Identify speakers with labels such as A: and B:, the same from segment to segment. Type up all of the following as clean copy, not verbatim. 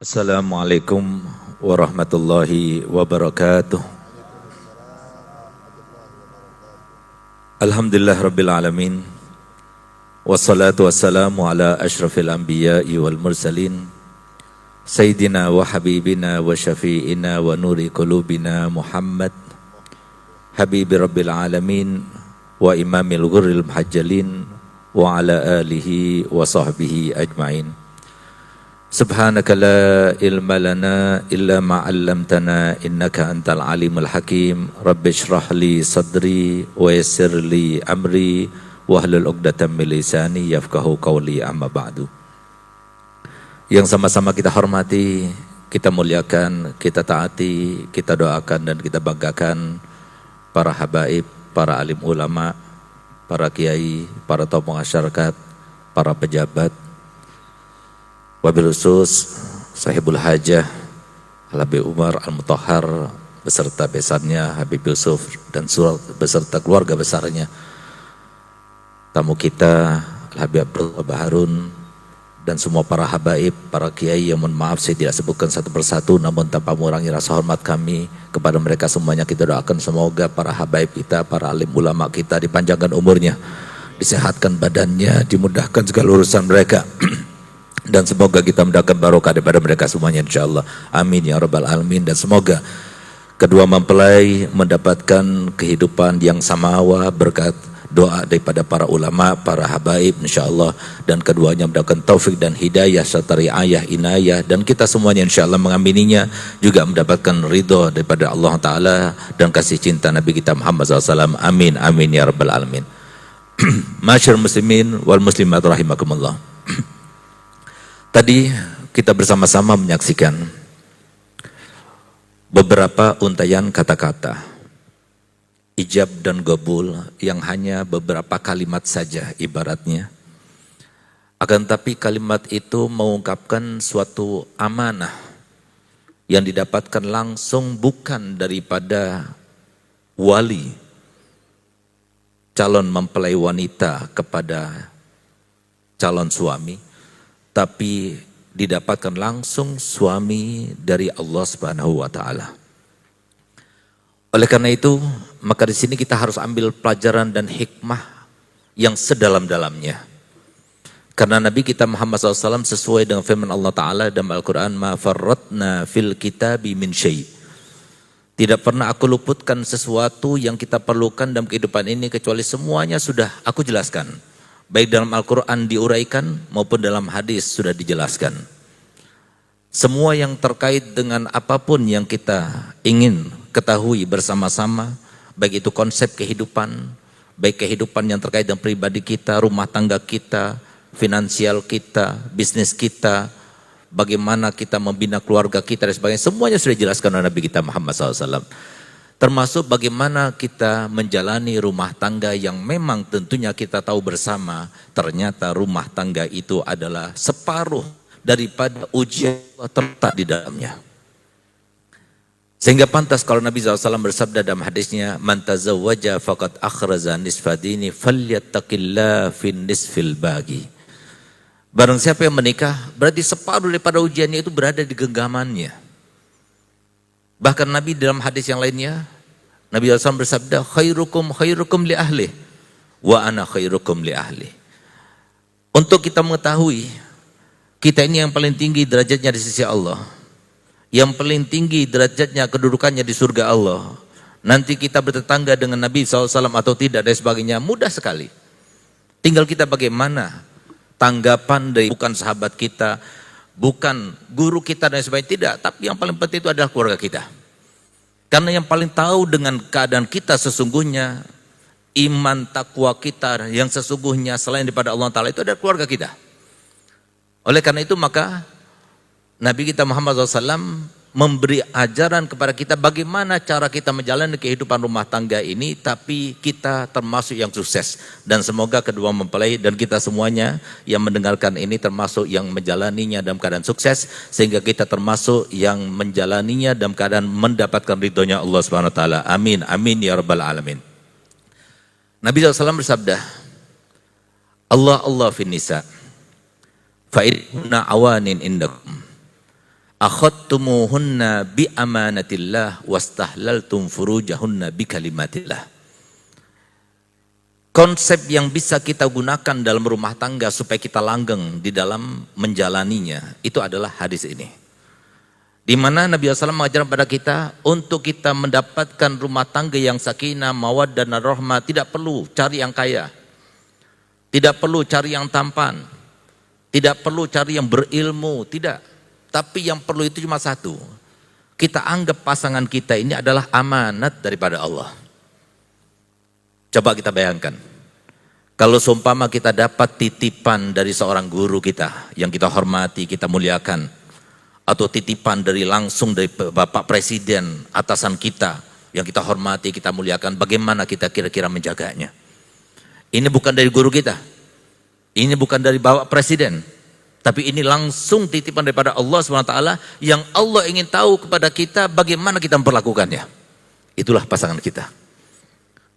A: Assalamualaikum warahmatullahi wabarakatuh. Alhamdulillah rabbil alamin. Wassalatu wassalamu ala ashrafil anbiya'i wal mursalin. Sayyidina wa habibina wa syafi'ina wa nuri qulubina Muhammad Habibi rabbil alamin wa imamil ghurril muhajjalin wa ala alihi wa sahbihi ajma'in. Subhanaka la ilma lana illa ma 'allamtana innaka antal alimul hakim. Rabbi shrah li sadri wa yassir li amri wahlul 'uqdatam min lisani yafqahu qawli, amma ba'du. Yang sama-sama kita hormati, kita muliakan, kita taati, kita doakan dan kita banggakan para habaib, para alim ulama, para kiai, para tokoh masyarakat, para pejabat, wabil khusus sahibul hajah Al-Habib Umar Al-Mutahhar beserta besannya Habib Yusuf dan beserta keluarga besarnya, tamu kita Al-Habib Abdullah Baharun dan semua para habaib, para kiai yang mohon maaf saya tidak sebutkan satu persatu, namun tanpa mengurangi rasa hormat kami kepada mereka semuanya. Kita doakan semoga para habaib kita, para alim ulama kita dipanjangkan umurnya, disehatkan badannya, dimudahkan segala urusan mereka dan semoga kita mendapatkan barokah daripada mereka semuanya insyaallah. Amin ya rabbal alamin. Dan semoga kedua mempelai mendapatkan kehidupan yang samawa berkat doa daripada para ulama, para habaib insyaallah, dan keduanya mendapatkan taufik dan hidayah serta riayah inayah, dan kita semuanya insyaallah mengamininya juga mendapatkan ridho daripada Allah Ta'ala dan kasih cinta Nabi kita Muhammad SAW. Amin amin ya rabbal alamin. Masyarul muslimin wal muslimat rahimakumullah. Tadi kita bersama-sama menyaksikan beberapa untayan kata-kata ijab dan qabul yang hanya beberapa kalimat saja ibaratnya. Akan tapi kalimat itu mengungkapkan suatu amanah yang didapatkan langsung bukan daripada wali calon mempelai wanita kepada calon suami, tapi didapatkan langsung suami dari Allah Subhanahu wa taala. Oleh karena itu, maka di sini kita harus ambil pelajaran dan hikmah yang sedalam-dalamnya. Karena Nabi kita Muhammad SAW sesuai dengan firman Allah Ta'ala dalam Al-Quran, ma farratna fil kitabi min syai'. Tidak pernah aku luputkan sesuatu yang kita perlukan dalam kehidupan ini kecuali semuanya sudah aku jelaskan. Baik dalam Al-Quran diuraikan maupun dalam hadis sudah dijelaskan. Semua yang terkait dengan apapun yang kita ingin ketahui bersama-sama, baik itu konsep kehidupan, baik kehidupan yang terkait dengan pribadi kita, rumah tangga kita, finansial kita, bisnis kita, bagaimana kita membina keluarga kita dan sebagainya, semuanya sudah dijelaskan oleh Nabi kita Muhammad SAW. Termasuk bagaimana kita menjalani rumah tangga yang memang tentunya kita tahu bersama, ternyata rumah tangga itu adalah separuh daripada ujian terletak di dalamnya. Sehingga pantas kalau Nabi SAW bersabda dalam hadisnya, man tazawwaja faqad akhraza nisfa dini falyattaqillah fin nisfil bagi. Barang siapa yang menikah, berarti separuh daripada ujiannya itu berada di genggamannya. Bahkan Nabi dalam hadis yang lainnya, Nabi SAW bersabda, khairukum li ahli, wa ana khairukum li ahli. Untuk kita mengetahui, kita ini yang paling tinggi derajatnya di sisi Allah, yang paling tinggi derajatnya kedudukannya di surga Allah, nanti kita bertetangga dengan Nabi SAW atau tidak dan sebagainya, mudah sekali. Tinggal kita bagaimana tanggapan dari bukan sahabat kita, bukan guru kita dan sebagainya, tidak. Tapi yang paling penting itu adalah keluarga kita. Karena yang paling tahu dengan keadaan kita sesungguhnya, iman takwa kita yang sesungguhnya selain daripada Allah Ta'ala itu adalah keluarga kita. Oleh karena itu maka Nabi kita Muhammad SAW memberi ajaran kepada kita bagaimana cara kita menjalani kehidupan rumah tangga ini, tapi kita termasuk yang sukses. Dan semoga kedua mempelai dan kita semuanya yang mendengarkan ini termasuk yang menjalaninya dalam keadaan sukses, sehingga kita termasuk yang menjalaninya dalam keadaan mendapatkan ridhonya Allah Subhanahu wa taala. Amin amin ya rabbal alamin. Nabi SAW bersabda, Allah fin nisa fa inna awanin indakum. akhadtumuhunna bi amanatillah wastahlaltum furujahunna bi kalimatillah. Konsep yang bisa kita gunakan dalam rumah tangga supaya kita langgeng di dalam menjalaninya, itu adalah hadis ini. Di mana Nabi SAW mengajarkan pada kita untuk kita mendapatkan rumah tangga yang sakinah, mawaddah dan rahmah, tidak perlu cari yang kaya, tidak perlu cari yang tampan, tidak perlu cari yang berilmu, tidak. Tapi yang perlu itu cuma satu, kita anggap pasangan kita ini adalah amanat daripada Allah. Coba kita bayangkan, kalau seumpama kita dapat titipan dari seorang guru kita yang kita hormati, kita muliakan, atau titipan langsung dari Bapak Presiden, atasan kita yang kita hormati, kita muliakan, bagaimana kita kira-kira menjaganya? Ini bukan dari guru kita, ini bukan dari Bapak Presiden, tapi ini langsung titipan daripada Allah SWT yang Allah ingin tahu kepada kita bagaimana kita memperlakukannya. Itulah pasangan kita.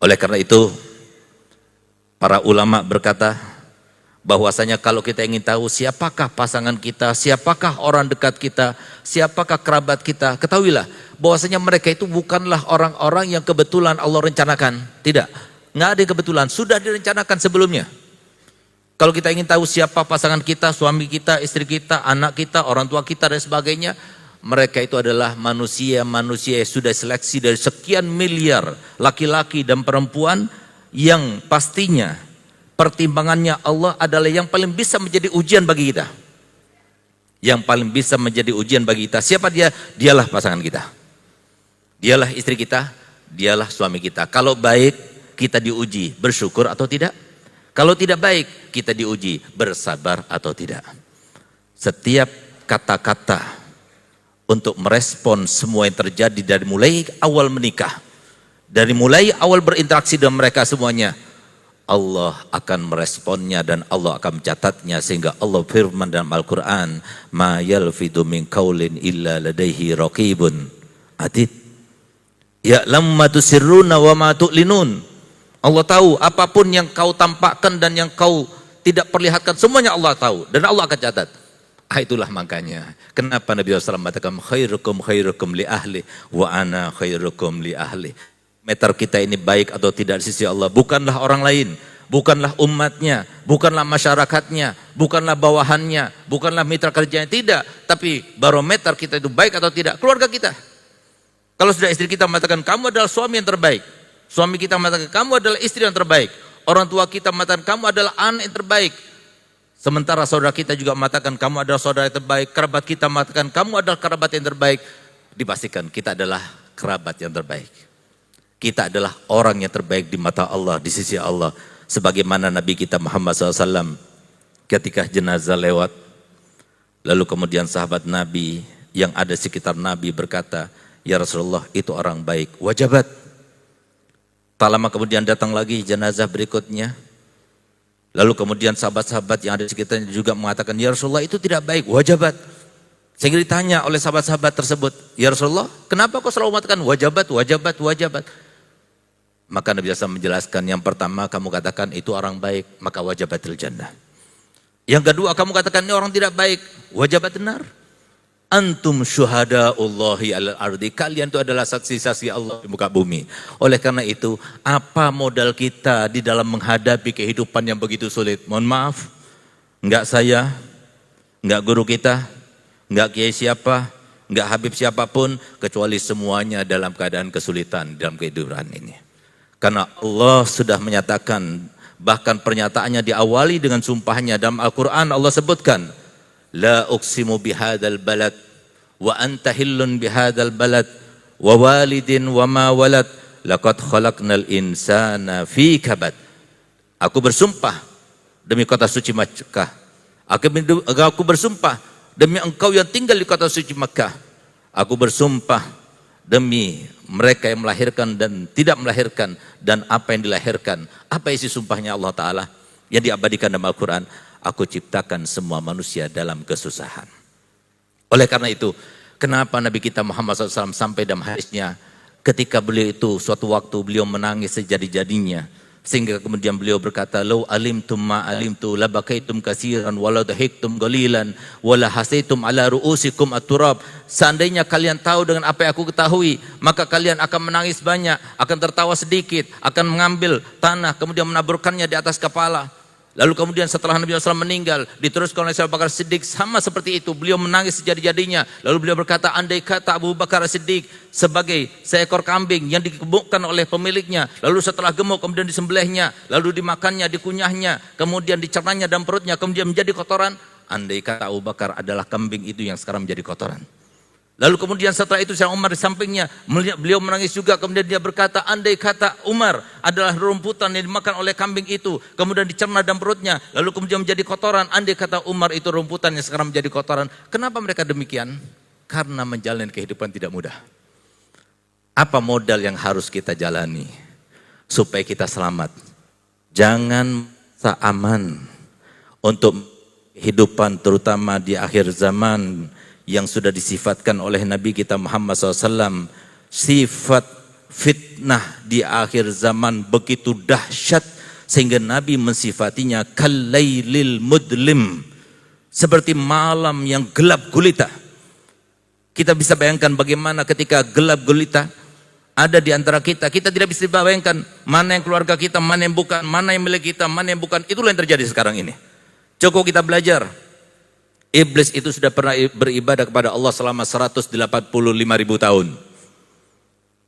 A: Oleh karena itu, para ulama berkata bahwasanya kalau kita ingin tahu siapakah pasangan kita, siapakah orang dekat kita, siapakah kerabat kita, ketahuilah bahwasanya mereka itu bukanlah orang-orang yang kebetulan Allah rencanakan. Tidak, nggak ada yang kebetulan, sudah direncanakan sebelumnya. Kalau kita ingin tahu siapa pasangan kita, suami kita, istri kita, anak kita, orang tua kita dan sebagainya, mereka itu adalah manusia-manusia yang sudah seleksi dari sekian miliar laki-laki dan perempuan yang pastinya pertimbangannya Allah adalah yang paling bisa menjadi ujian bagi kita. Yang paling bisa menjadi ujian bagi kita. Siapa dia? Dialah pasangan kita. Dialah istri kita, dialah suami kita. Kalau baik, kita diuji, bersyukur atau tidak. Kalau tidak baik, kita diuji, bersabar atau tidak. Setiap kata-kata untuk merespon semua yang terjadi dari mulai awal menikah, dari mulai awal berinteraksi dengan mereka semuanya, Allah akan meresponnya dan Allah akan mencatatnya, sehingga Allah firman dalam Al-Quran, ma yalfidu min qaulin illa ladaihi raqibun atid ya'lamu ma tusirruna wa ma tu'linun. Allah tahu apapun yang kau tampakkan dan yang kau tidak perlihatkan, semuanya Allah tahu dan Allah akan catat. Itulah makanya kenapa Nabi SAW mengatakan khairukum li ahli wa ana khairukum li ahli. Meter kita ini baik atau tidak di sisi Allah bukanlah orang lain, bukanlah umatnya, bukanlah masyarakatnya, bukanlah bawahannya, bukanlah mitra kerjanya, tidak. Tapi barometer kita itu baik atau tidak, keluarga kita. Kalau sudah istri kita mengatakan kamu adalah suami yang terbaik, suami kita mengatakan kamu adalah istri yang terbaik, orang tua kita mengatakan kamu adalah anak yang terbaik, sementara saudara kita juga mengatakan kamu adalah saudara yang terbaik, kerabat kita mengatakan kamu adalah kerabat yang terbaik, dipastikan kita adalah kerabat yang terbaik. Kita adalah orang yang terbaik di mata Allah, di sisi Allah. Sebagaimana Nabi kita Muhammad SAW ketika jenazah lewat, lalu kemudian sahabat Nabi yang ada sekitar Nabi berkata, ya Rasulullah itu orang baik, wajabat. Tak lama kemudian datang lagi jenazah berikutnya. Lalu kemudian sahabat-sahabat yang ada di sekitarnya juga mengatakan, ya Rasulullah itu tidak baik, wajabat. Sehingga ditanya oleh sahabat-sahabat tersebut, ya Rasulullah kenapa kau selalu mengatakan wajabat, wajabat, wajabat? Maka Nabi SAW menjelaskan, yang pertama kamu katakan itu orang baik, maka wajabatil jannah. Yang kedua kamu katakan ini orang tidak baik, wajabat benar. Antum syuhadaullahi alal ardi, kalian itu adalah saksi-saksi Allah di muka bumi. Oleh karena itu, apa modal kita di dalam menghadapi kehidupan yang begitu sulit? Mohon maaf, enggak saya, enggak guru kita, enggak kiai siapa, enggak habib siapapun, kecuali semuanya dalam keadaan kesulitan dalam kehidupan ini. Karena Allah sudah menyatakan, bahkan pernyataannya diawali dengan sumpahnya dalam Al-Quran. Allah sebutkan, la uqsimu bihadzal balad wa anta hillun bihadzal balad wa walidin wa ma walad laqad khalaqnal insana fi kabad. Aku bersumpah demi kota suci Makkah, aku bersumpah demi engkau yang tinggal di kota suci Makkah, aku bersumpah demi mereka yang melahirkan dan tidak melahirkan dan apa yang dilahirkan. Apa isi sumpahnya Allah Ta'ala yang diabadikan dalam Al-Quran? Aku ciptakan semua manusia dalam kesusahan. Oleh karena itu, kenapa Nabi kita Muhammad SAW sampai dalam hadisnya, ketika beliau itu suatu waktu beliau menangis sejadi-jadinya, Sehingga kemudian beliau berkata, "Lau alimtum ma alimtu labakaitum katsiran walau dahiktum qalilan wala hasaitum ala ru'usikum at-turab." Seandainya kalian tahu dengan apa yang aku ketahui, maka kalian akan menangis banyak, akan tertawa sedikit, akan mengambil tanah kemudian menaburkannya di atas kepala. Lalu kemudian setelah Nabi SAW meninggal, diteruskan oleh Abu Bakar Siddiq, sama seperti itu. Beliau menangis sejadi-jadinya. Lalu beliau berkata, andai kata Abu Bakar Siddiq sebagai seekor kambing yang digemukkan oleh pemiliknya, lalu setelah gemuk kemudian disembelihnya, lalu dimakannya, dikunyahnya, kemudian dicernanya dalam perutnya, kemudian menjadi kotoran. Andai kata Abu Bakar adalah kambing itu yang sekarang menjadi kotoran. Lalu kemudian setelah itu Sayyidina Umar di sampingnya, beliau menangis juga, kemudian dia berkata, andai kata Umar adalah rumputan yang dimakan oleh kambing itu, kemudian dicerna dalam perutnya, lalu kemudian menjadi kotoran, andai kata Umar itu rumputan yang sekarang menjadi kotoran. Kenapa mereka demikian? Karena menjalani kehidupan tidak mudah. Apa modal yang harus kita jalani supaya kita selamat? Jangan aman untuk kehidupan terutama di akhir zaman yang sudah disifatkan oleh Nabi kita Muhammad SAW. Sifat fitnah di akhir zaman begitu dahsyat sehingga Nabi mensifatinya kalailil mudlim, seperti malam yang gelap gulita. Kita bisa bayangkan bagaimana ketika gelap gulita ada di antara kita, kita tidak bisa bayangkan mana yang keluarga kita, mana yang bukan, mana yang milik kita, mana yang bukan. Itulah yang terjadi sekarang ini. Cukup kita belajar. Iblis itu sudah pernah beribadah kepada Allah selama 185.000 tahun.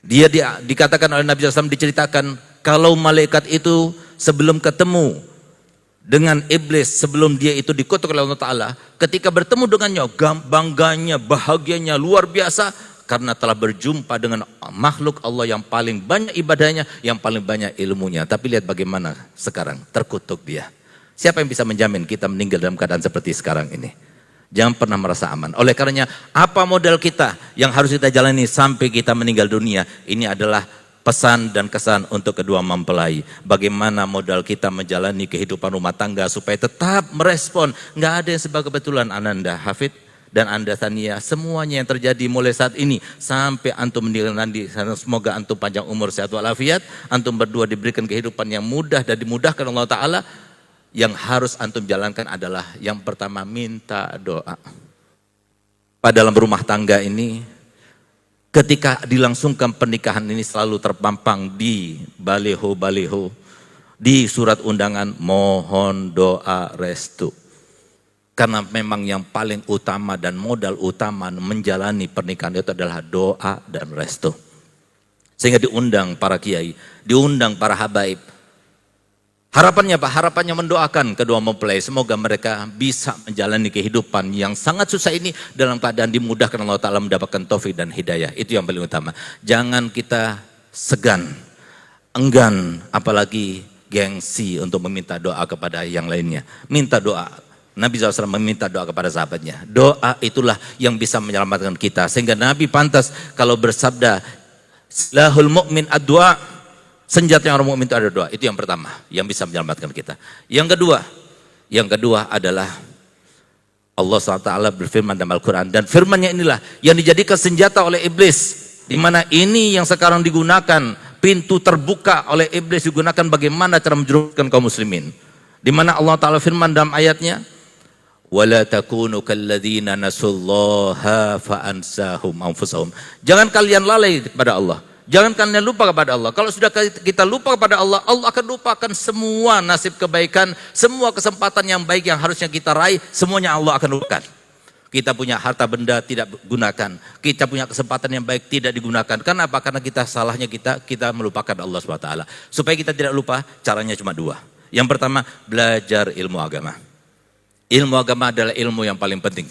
A: Dia dikatakan oleh Nabi SAW, diceritakan kalau malaikat itu sebelum ketemu dengan iblis, sebelum dia itu dikutuk oleh Allah Ta'ala, ketika bertemu dengannya, bangganya, bahagianya luar biasa karena telah berjumpa dengan makhluk Allah yang paling banyak ibadahnya, yang paling banyak ilmunya. Tapi lihat bagaimana sekarang, terkutuk dia. Siapa yang bisa menjamin kita meninggal dalam keadaan seperti sekarang ini? Jangan pernah merasa aman. Oleh karenanya, apa modal kita yang harus kita jalani sampai kita meninggal dunia? Ini adalah pesan dan kesan untuk kedua mempelai. Bagaimana modal kita menjalani kehidupan rumah tangga supaya tetap merespon. Nggak ada yang sebab kebetulan. Ananda Hafid dan Anda Tania, semuanya yang terjadi mulai saat ini sampai antum meninggal nanti, semoga antum panjang umur, sehat walafiat, antum berdua diberikan kehidupan yang mudah dan dimudahkan Allah Ta'ala. Yang harus antum jalankan adalah yang pertama, minta doa. Pada dalam rumah tangga ini, ketika dilangsungkan pernikahan ini selalu terpampang di baliho-baliho, di surat undangan, mohon doa restu. Karena memang yang paling utama dan modal utama menjalani pernikahan itu adalah doa dan restu. Sehingga diundang para kiai, diundang para habaib. Harapannya Pak, harapannya mendoakan kedua mempelai, semoga mereka bisa menjalani kehidupan yang sangat susah ini dalam keadaan dimudahkan Allah Ta'ala, mendapatkan taufik dan hidayah. Itu yang paling utama. Jangan kita segan, enggan, apalagi gengsi untuk meminta doa kepada yang lainnya. Minta doa. Nabi SAW meminta doa kepada sahabatnya. Doa itulah yang bisa menyelamatkan kita. Sehingga Nabi pantas kalau bersabda, silahul mu'min ad-du'a. Senjata orang mukmin itu ada doa. Itu yang pertama yang bisa menyelamatkan kita. Yang kedua adalah Allah SWT berfirman dalam Al-Quran, dan firmannya inilah yang dijadikan senjata oleh iblis, di mana ini yang sekarang digunakan, pintu terbuka oleh iblis digunakan bagaimana cara menjerumuskan kaum muslimin. Di mana Allah Ta'ala firman dalam ayatnya, wala takunu kalladzina nasullaha fa ansahum anfusahum. Jangan kalian lalai kepada Allah. Jangan kalian lupa kepada Allah. Kalau sudah kita lupa kepada Allah, Allah akan lupakan semua nasib kebaikan, semua kesempatan yang baik yang harusnya kita raih, semuanya Allah akan lupakan. Kita punya harta benda tidak gunakan, kita punya kesempatan yang baik tidak digunakan. Kenapa? Karena salahnya kita melupakan Allah SWT. Supaya kita tidak lupa, caranya cuma dua. Yang pertama, belajar ilmu agama. Ilmu agama adalah ilmu yang paling penting.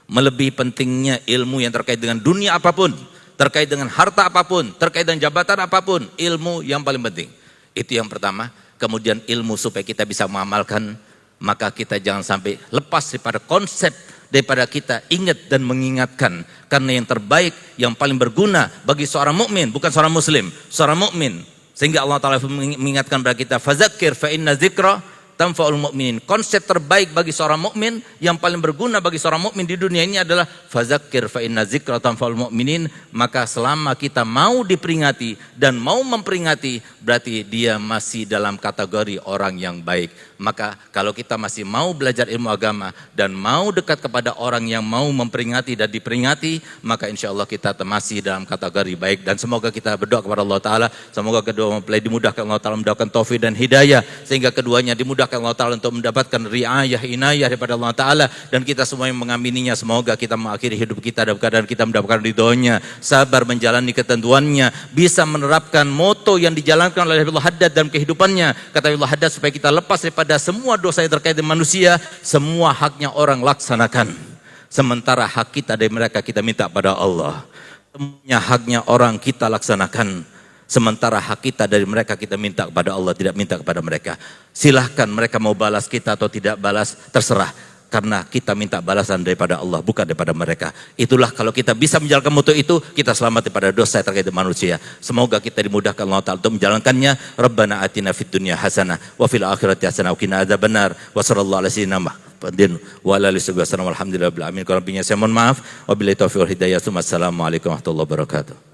A: Melebihi pentingnya ilmu yang terkait dengan dunia apapun, terkait dengan harta apapun, terkait dengan jabatan apapun, ilmu yang paling penting. Itu yang pertama. Kemudian ilmu supaya kita bisa mengamalkan, maka kita jangan sampai lepas daripada konsep, daripada kita ingat dan mengingatkan. Karena yang terbaik, yang paling berguna bagi seorang mukmin, bukan seorang muslim, seorang mukmin. Sehingga Allah Ta'ala mengingatkan kepada kita, fadzakir fa inna dzikra tanfa'ul mu'minin. Konsep terbaik bagi seorang mukmin, yang paling berguna bagi seorang mukmin di dunia ini adalah fadzakir fa inna dzikra tanfa'ul mu'minin. Maka selama kita mau diperingati dan mau memperingati, berarti dia masih dalam kategori orang yang baik. Maka kalau kita masih mau belajar ilmu agama dan mau dekat kepada orang yang mau memperingati dan diperingati, maka insya Allah kita masih dalam kategori baik. Dan semoga kita berdoa kepada Allah Ta'ala, semoga kedua mempelai dimudahkan Allah Ta'ala, mendapatkan taufik dan hidayah, sehingga keduanya dimudahkan Allah Ta'ala untuk mendapatkan riayah, inayah daripada Allah Ta'ala, dan kita semua yang mengamininya. Semoga kita mengakhiri hidup kita dalam keadaan kita mendapatkan ridhonya, sabar menjalani ketentuannya, bisa menerapkan moto yang dijalankan oleh Habibullah Haddad dalam kehidupannya. Kata Habibullah Haddad, supaya kita lepas daripada semua dosa yang terkait dengan manusia, semua haknya orang laksanakan, sementara hak kita dari mereka kita minta pada Allah. Semuanya haknya orang kita laksanakan, sementara hak kita dari mereka kita minta kepada Allah, tidak minta kepada mereka. Silahkan mereka mau balas kita atau tidak balas, terserah. Karena kita minta balasan daripada Allah, bukan daripada mereka. Itulah kalau kita bisa menjalankan moto itu, kita selamat daripada dosa terkait dengan manusia. Semoga kita dimudahkan Allah Ta'ala untuk menjalankannya. Rabbana atina fid dunya hasanah wa fil akhirati hasanah wa qina adzabannar. Wa sallallahu ala sayyidina Muhammadin wa ala alihi wasallam. Alhamdulillah bil alamin. Kalau saya mohon maaf. Wabillahi taufiq wal hidayah. Assalamualaikum warahmatullahi wabarakatuh.